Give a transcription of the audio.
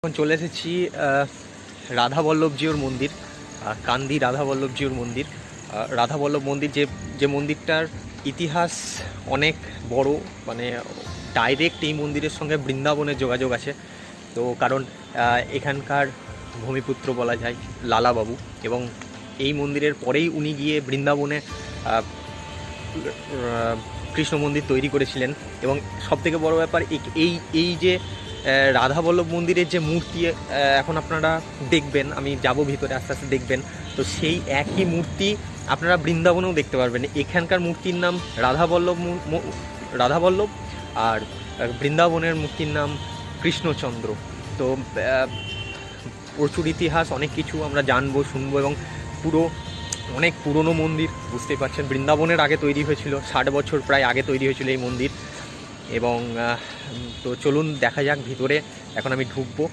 এখন চলে এসেছি রাধা বল্লভজিউর মন্দির, কান্দি রাধা বল্লভজিউর মন্দির। রাধা বল্লভ মন্দির যে মন্দিরটার ইতিহাস অনেক বড়, মানে ডাইরেক্ট এই মন্দিরের সঙ্গে বৃন্দাবনের যোগাযোগ আছে। তো কারণ এখানকার ভূমিপুত্র বলা যায় লালাবাবু, এবং এই মন্দিরের পরেই উনি গিয়ে বৃন্দাবনে কৃষ্ণ মন্দির তৈরি করেছিলেন। এবং সবথেকে বড় ব্যাপার এই এই যে রাধা বল্লভ মন্দিরের যে মূর্তি এখন আপনারা দেখবেন, আমি যাব ভিতরে আস্তে আস্তে দেখবেন, তো সেই একই মূর্তি আপনারা বৃন্দাবনেও দেখতে পারবেন। এখানকার মূর্তির নাম রাধা বল্লভ, আর বৃন্দাবনের মূর্তির নাম কৃষ্ণচন্দ্র। তো প্রচুর ইতিহাস, অনেক কিছু আমরা জানবো শুনবো, এবং অনেক পুরনো মন্দির, বুঝতেই পারছেন বৃন্দাবনের আগে তৈরি হয়েছিল, 60 বছর প্রায় আগে তৈরি হয়েছিল এই মন্দির। এবং তো চলুন দেখা যাক ভিতরে, এখন আমি ঢুকবো।